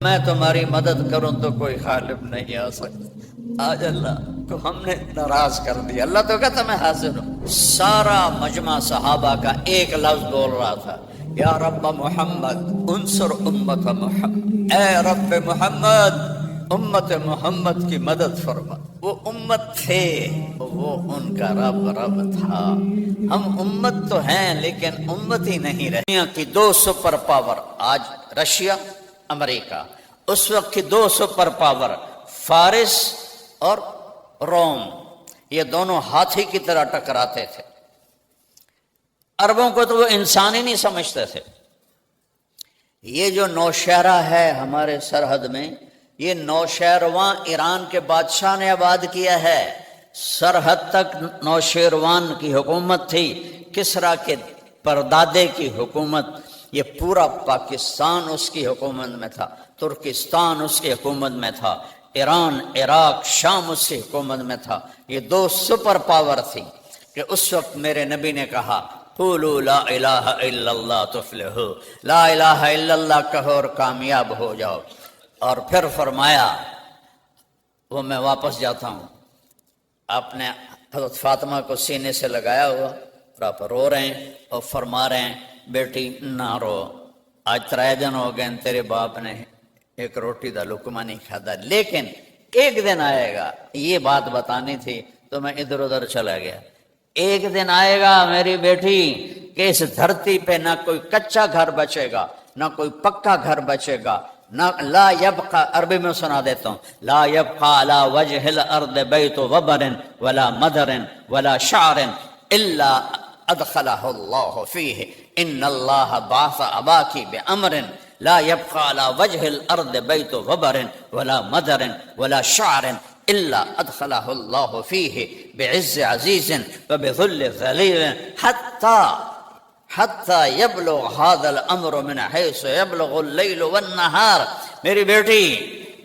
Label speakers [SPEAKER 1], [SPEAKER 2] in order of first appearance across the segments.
[SPEAKER 1] میں تمہاری مدد کروں تو کوئی غالب نہیں آ سکتا۔ آج اللہ کو ہم نے ناراض کر دیا۔ اللہ تو کہتا میں حاضر ہوں۔ سارا مجمع صحابہ کا ایک لفظ بول رہا تھا، یا رب محمد انصر امت محمد، اے رب محمد امت محمد کی مدد فرما۔ وہ امت تھے، وہ ان کا رب تھا۔ ہم امت تو ہیں لیکن امت ہی نہیں رہے۔ دنیا کی دو سپر پاور آج رشیا امریکہ، اس وقت کی دو سپر پاور فارس اور روم، یہ دونوں ہاتھی کی طرح ٹکراتے تھے۔ عربوں کو تو وہ انسان ہی نہیں سمجھتے تھے۔ یہ جو نوشہرہ ہے ہمارے سرحد میں، یہ نوشہرواں ایران کے بادشاہ نے آباد کیا ہے۔ سرحد تک نوشیروان کی حکومت تھی، کسریٰ کے پردادے کی حکومت، یہ پورا پاکستان اس کی حکومت میں تھا، ترکستان اس کی حکومت میں تھا، ایران، عراق، شام اس کی حکومت میں تھا۔ یہ دو سپر پاور تھی کہ اس وقت میرے نبی نے کہا قولوا لا الہ الا اللہ تفلحوا، لا الہ الا اللہ کہو اور کامیاب ہو جاؤ۔ اور پھر فرمایا، وہ میں واپس جاتا ہوں، آپ نے حضرت فاطمہ کو سینے سے لگایا ہوا اور آپ رو رہے ہیں اور فرما رہے ہیں بیٹی نہ رو، آج 3 دن ہو گئے تیرے باپ نے ایک روٹی دا لقمہ نہیں کھادا، لیکن ایک دن آئے گا، یہ بات بتانی تھی تو میں ادھر ادھر چلا گیا۔ ایک دن آئے گا میری بیٹی کہ اس دھرتی پہ نہ کوئی کچا گھر بچے گا، نہ کوئی پکا گھر بچے گا، نہ لا یبقى، عربی میں سنا دیتا ہوں، لا يبقى على وجه الارض بیت وبر ولا مدر ولا شعر الا ادخلہ اللہ فیہ ان اللہ بعث اباکی بامر لا يبقى على وجه الارض بیت وبر ولا مدر ولا شعر الا ادخلہ اللہ فیہ بعز عزیز وبذل ذلیل حتی یبلغ هذا الامر من حیث یبلغ اللیل والنہار۔ میری بیٹی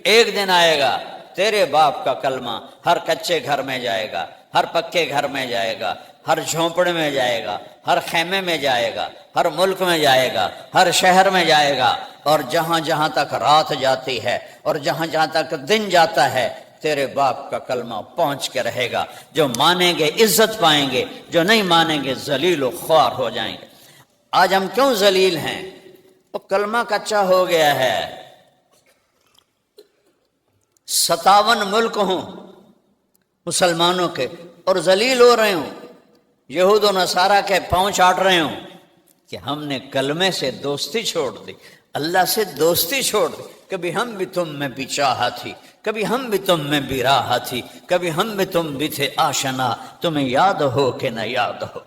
[SPEAKER 1] ایک دن آئے گا تیرے باپ کا کلمہ ہر کچے گھر میں جائے گا، ہر پکے گھر میں جائے گا، ہر جھونپڑے میں جائے گا، ہر خیمے میں جائے گا، ہر ملک میں جائے گا، ہر شہر میں جائے گا، اور جہاں جہاں تک رات جاتی ہے اور جہاں جہاں تک دن جاتا ہے تیرے باپ کا کلمہ پہنچ کے رہے گا۔ جو مانیں گے عزت پائیں گے، جو نہیں مانیں گے ذلیل و خوار ہو جائیں گے۔ آج ہم کیوں ذلیل ہیں؟ وہ کلمہ کچا ہو گیا ہے۔ 57 ملک ہوں مسلمانوں کے اور ذلیل ہو رہے ہوں، یہود و نصارہ کے پاؤں چاٹ رہے ہوں کہ ہم نے کلمے سے دوستی چھوڑ دی، اللہ سے دوستی چھوڑ دی۔ کبھی ہم بھی تم میں بھی چاہا تھی، کبھی ہم بھی تم میں بھی راہ تھی، کبھی ہم بھی تم بھی تھے آشنا، تمہیں یاد ہو کہ نہ یاد ہو۔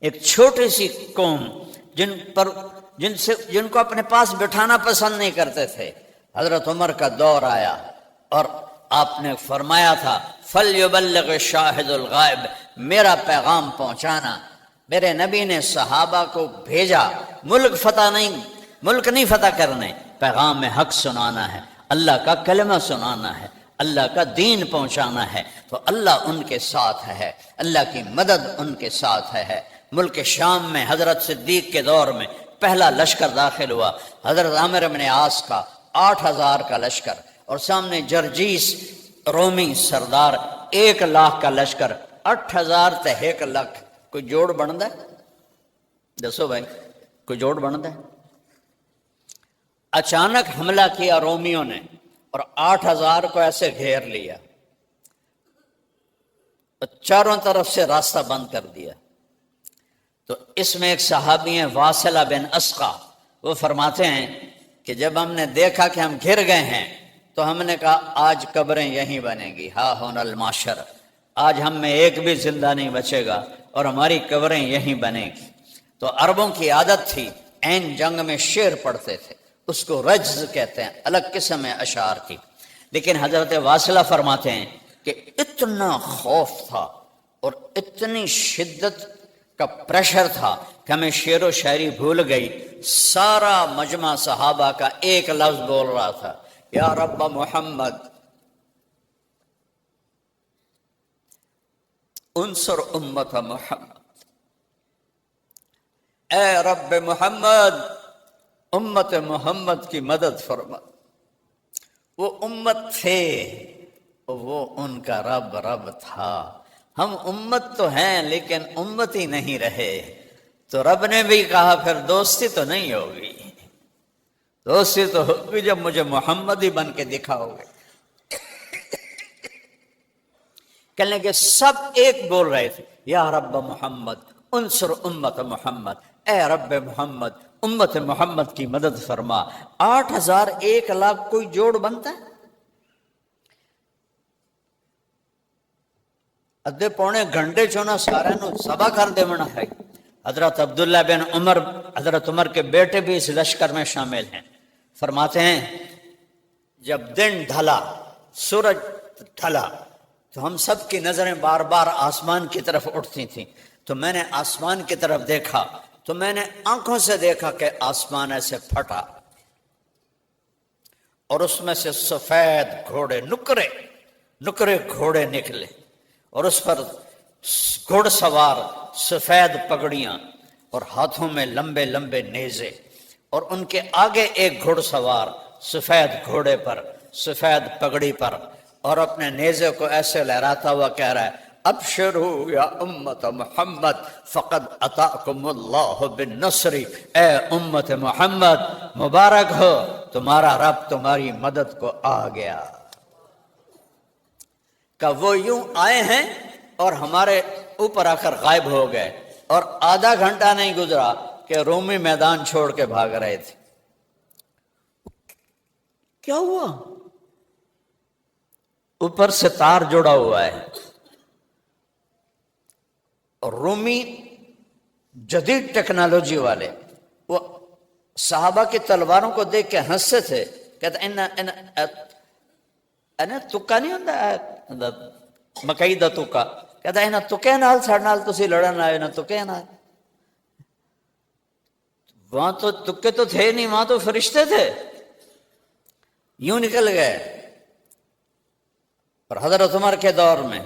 [SPEAKER 1] ایک چھوٹی سی قوم جن کو اپنے پاس بٹھانا پسند نہیں کرتے تھے، حضرت عمر کا دور آیا اور آپ نے فرمایا تھا فَلْيُبَلِّغِ الشَّاهِدُ الْغَائِبِ، میرا پیغام پہنچانا۔ میرے نبی نے صحابہ کو بھیجا، ملک نہیں فتح کرنے، پیغام حق سنانا ہے، اللہ کا کلمہ سنانا ہے، اللہ کا دین پہنچانا ہے۔ تو اللہ ان کے ساتھ ہے، اللہ کی مدد ان کے ساتھ ہے۔ ملک شام میں حضرت صدیق کے دور میں پہلا لشکر داخل ہوا، حضرت عامر بن عاص کا 8000 کا لشکر، اور سامنے جرجیس رومی سردار 1 لاکھ کا لشکر، 8000 تے 1 لاکھ، کوئی جوڑ بنتا ہے؟ دسو بھائی، کوئی جوڑ بنتا ہے؟ اچانک حملہ کیا رومیوں نے اور 8000 کو ایسے گھیر لیا، چاروں طرف سے راستہ بند کر دیا۔ تو اس میں ایک صحابی ہیں واصلہ بن اسقا، وہ فرماتے ہیں کہ جب ہم نے دیکھا کہ ہم گھر گئے ہیں تو ہم نے کہا آج قبریں یہیں بنیں گی، ہا ہونا الماشر، آج ہم میں ایک بھی زندہ نہیں بچے گا اور ہماری قبریں یہیں بنیں گی۔ تو عربوں کی عادت تھی عین جنگ میں شعر پڑھتے تھے، اس کو رجز کہتے ہیں، الگ قسم ہے اشعار کی۔ لیکن حضرت واصلہ فرماتے ہیں کہ اتنا خوف تھا اور اتنی شدت کا پریشر تھا کہ ہمیں شعر و شاعری بھول گئی۔ سارا مجمع صحابہ کا ایک لفظ بول رہا تھا، یا رب محمد انصر امت محمد، اے رب محمد امت محمد کی مدد فرما۔ وہ امت تھے، وہ ان کا رب رب تھا۔ ہم امت تو ہیں لیکن امت ہی نہیں رہے، تو رب نے بھی کہا پھر دوستی تو نہیں ہوگی، دوستی تو ہوگی جب مجھے محمد ہی بن کے دکھاؤ گے۔ کہنے کہ سب ایک بول رہے تھے، یا رب محمد انصر امت محمد، اے رب محمد امت محمد کی مدد فرما۔ 8,000 1,00,000 کوئی جوڑ بنتا ہے؟ ادھے پونے گھنٹے چونا سارے نو ذبح کر دے منا ہے۔ حضرت عبداللہ بن عمر، حضرت عمر کے بیٹے بھی اس لشکر میں شامل ہیں، فرماتے ہیں جب دن ڈھلا، سورج ڈھلا، تو ہم سب کی نظریں بار بار آسمان کی طرف اٹھتی تھیں، تو میں نے آسمان کی طرف دیکھا، تو میں نے آنکھوں سے دیکھا کہ آسمان ایسے پھٹا اور اس میں سے سفید گھوڑے، نکرے گھوڑے نکلے، اور اس پر گھوڑ سوار سفید پگڑیاں اور ہاتھوں میں لمبے لمبے نیزے، اور ان کے آگے ایک گھوڑ سوار سفید گھوڑے پر، سفید پگڑی پر، اور اپنے نیزے کو ایسے لہراتا ہوا کہہ رہا ہے ابشروا یا امت محمد فقد اتاکم اللہ بالنصر، اے امت محمد مبارک ہو، تمہارا رب تمہاری مدد کو آ گیا۔ کہ وہ یوں آئے ہیں اور ہمارے اوپر آ کر غائب ہو گئے، اور آدھا گھنٹہ نہیں گزرا کہ رومی میدان چھوڑ کے بھاگ رہے تھے۔ کیا ہوا؟ اوپر سے تار جڑا ہوا ہے، اور رومی جدید ٹیکنالوجی والے وہ صحابہ کی تلواروں کو دیکھ کے ہنستے تھے، کہتے تکا نہیں ہوتا مکئی دا تکا، کہتا ہے نا تکے نال ساڈے نال تسی لڑن آئے نا تکے نال، وہاں تو تکے تو تھے نہیں، وہاں تو فرشتے تھے، یوں نکل گئے۔ اور حضرت عمر کے دور میں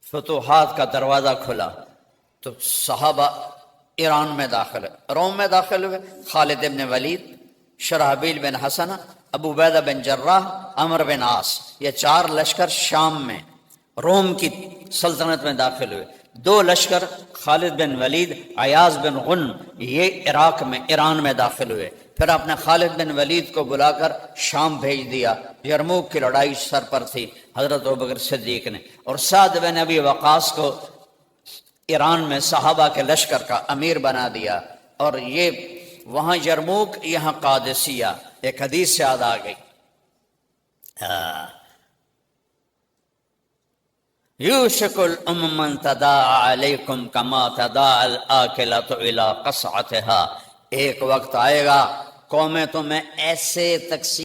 [SPEAKER 1] فتوحات کا دروازہ کھلا تو صحابہ ایران میں داخل ہوئے، روم میں داخل ہوئے، خالد بن ولید، شرحبیل بن حسنہ، ابو عبیدہ بن جراح، عمرو بن عاص، یہ 4 لشکر شام میں روم کی سلطنت میں داخل ہوئے۔ 2 لشکر خالد بن ولید، عیاض بن غن، یہ عراق میں ایران میں داخل ہوئے۔ پھر آپ نے خالد بن ولید کو بلا کر شام بھیج دیا، یرموک کی لڑائی سر پر تھی حضرت ابوبکر صدیق نے، اور سعد بن ابی وقاص کو ایران میں صحابہ کے لشکر کا امیر بنا دیا، اور یہ وہاں یرموک یہاں قادسیہ، ایک حدیث سے یاد آ گئی، یوشک الامم ان تداعی علیکم کما تداعی الآکلۃ الی قصعتها، ایک وقت آئے گا قومیں تمہیں ایسے تقسیم